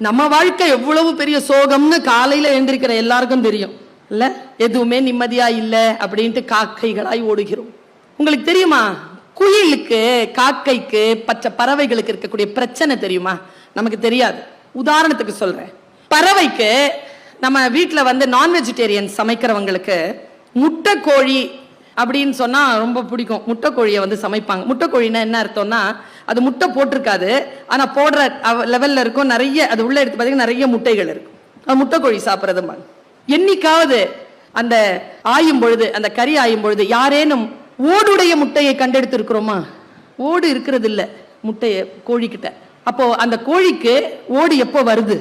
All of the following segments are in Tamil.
நம்ம வாழ்க்கை எவ்வளவு பெரிய சோகம்னு காலையில எழுந்திருக்கிற எல்லாருக்கும் தெரியும் இல்ல? எதுவுமே நிம்மதியா இல்ல அப்படின்ட்டு காக்கைகளாய் ஓடுகிறோம். உங்களுக்கு தெரியுமா, குயிலுக்கு, காக்கைக்கு, பச்சை பறவைகளுக்கு இருக்கக்கூடிய பிரச்சனை தெரியுமா? நமக்கு தெரியாது. உதாரணத்துக்கு சொல்றேன். பறவைக்கு, நம்ம வீட்டில் நான் வெஜிடேரியன் சமைக்கிறவங்களுக்கு முட்டை கோழி அப்படின்னு சொன்னா ரொம்ப பிடிக்கும். முட்டை கோழியை சமைப்பாங்க. முட்டை கோழின்னா என்ன அர்த்தம்னா, அது முட்டை போட்டிருக்காது, ஆனா போடுற லெவல்ல இருக்கும். நிறைய அது உள்ள எடுத்து பார்த்தீங்கன்னா நிறைய முட்டைகள் இருக்கும். அது முட்டை கோழி சாப்பிட்றது. என்னைக்காவது அந்த ஆயும் பொழுது, அந்த கறி ஆயும் பொழுது யாரேனும் ஓடுடைய முட்டையை கண்டெடுத்து இருக்கிறோமா? ஓடு இருக்கிறது இல்ல முட்டைய கோழிக்கிட்ட. அப்போ அந்த கோழிக்கு ஓடு எப்போ வருது?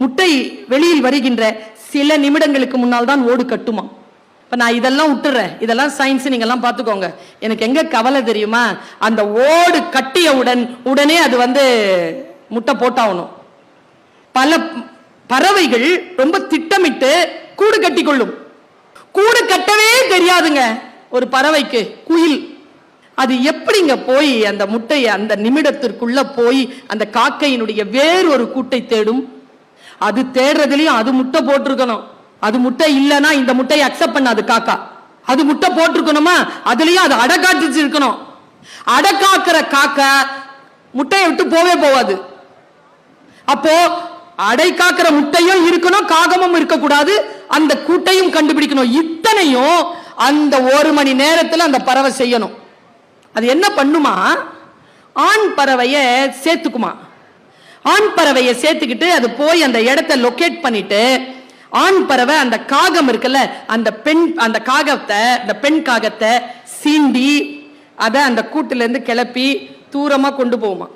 முட்டை வெளியில் வருகின்ற சில நிமிடங்களுக்கு முன்னால் தான் ஓடு கட்டுமா. இப்ப நான் இதெல்லாம் விட்டுறேன், இதெல்லாம் சயின்ஸ், நீங்க எல்லாம் பாத்துக்கோங்க. எனக்கு எங்க கவலை தெரியுமா, அந்த ஓடு கட்டியவுடன் உடனே அது முட்டை போட்டாகணும். பல பறவைகள் ரொம்ப திட்டமிட்டு கூடு கட்டி கொள்ளும். கூடு கட்டவே தெரியாதுங்க ஒரு பறவைக்கு. குயில் அது எப்படிங்க போய் அந்த முட்டையை அந்த நிமிடத்திற்குள்ள போய் அந்த காக்கையினுடைய வேறு ஒரு கூட்டை தேடும்? அது தேடுறதுலயும் அது முட்டை போட்டிருக்கணும். அது முட்டை இல்லைன்னா இந்த முட்டையை அக்செப்ட் பண்ணாது காக்கா. அது முட்டை போட்டிருக்கணுமா, அதுலயும் அது அடக்காட்டு இருக்கணும். அடக்காக்குற காக்கா முட்டையை விட்டு போவே போவாது. அப்போ அடை காக்கிற முட்டையும் இருக்கணும், காகமும் இருக்கக்கூடாது, அந்த கூட்டையும் கண்டுபிடிக்கணும். இத்தனையும் அந்த 1 மணி நேரத்தில் அந்த பறவை செய்யணும். அது என்ன பண்ணுமா, ஆண் பறவையை சேர்த்துக்குமா. ஆண் பறவையை சேர்த்துக்கிட்டு அது போய் அந்த இடத்தை லொகேட் பண்ணிட்டு, ஆண் பறவை அந்த காகம் இருக்குல்ல, அந்த காகத்தை, அந்த பெண் காகத்தை சீண்டி அதை அந்த கூட்டுல இருந்து கிளப்பி தூரமா கொண்டு போகுமா.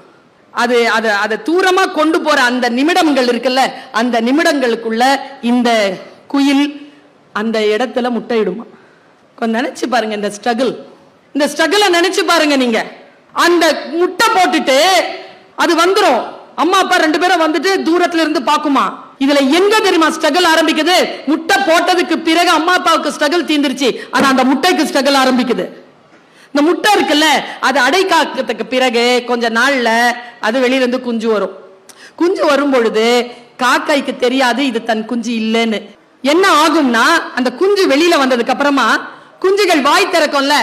அதை தூரமா கொண்டு போற அந்த நிமிடங்கள் இருக்குல்ல, அந்த நிமிடங்களுக்குள்ள இந்த குயில் அந்த இடத்துல முட்டையிடுமா. கொஞ்சம் நினைச்சு பாருங்க இந்த ஸ்ட்ரகிள் நினைச்சு பாருங்க நீங்க. அந்த முட்டை போட்டுட்டு அது வந்துரும். அம்மா அப்பா 2 பேரும் தூரத்துல இருந்து பாக்குமா. இதுல எங்க தெரியுமா ஸ்ட்ரகிள் ஆரம்பிக்குது? முட்டை போட்டதுக்கு பிறகு அம்மா அப்பாவுக்கு ஸ்ட்ரகிள் தீந்துருச்சு, ஆனா அந்த முட்டைக்கு ஸ்ட்ரகிள் ஆரம்பிக்குது. இந்த முட்டை இருக்குல்ல, அது அடை காக்கிறதுக்கு பிறகு கொஞ்ச நாள்ல அது வெளியிலிருந்து குஞ்சு வரும். குஞ்சு வரும் பொழுது காக்கைக்கு தெரியாது இது தன் குஞ்சு இல்லைன்னு. என்ன ஆகும்னா, அந்த குஞ்சு வெளியில வந்ததுக்கு அப்புறமா குஞ்சுகள் வாய் திறக்கும்ல,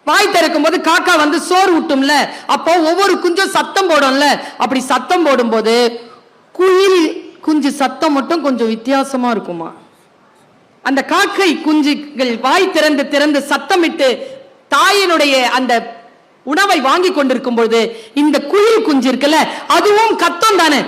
வாய் திறக்கும் போது காக்கா சோறு ஊட்டும்ல, அப்போ ஒவ்வொரு குஞ்சும் சத்தம் போடும்ல. அப்படி சத்தம் போடும் போது குயில் குஞ்சு சத்தம் மட்டும் கொஞ்சம் வித்தியாசமா இருக்குமா. அந்த காக்கை குஞ்சுகள் வாய் திறந்து திறந்து சத்தமிட்டு தாயினுடைய அந்த உணவை வாங்கி கொண்டிருக்கும் பொழுது இந்த குயில் குஞ்சு இருக்குல்ல, அதுவும் கத்தம் தானே.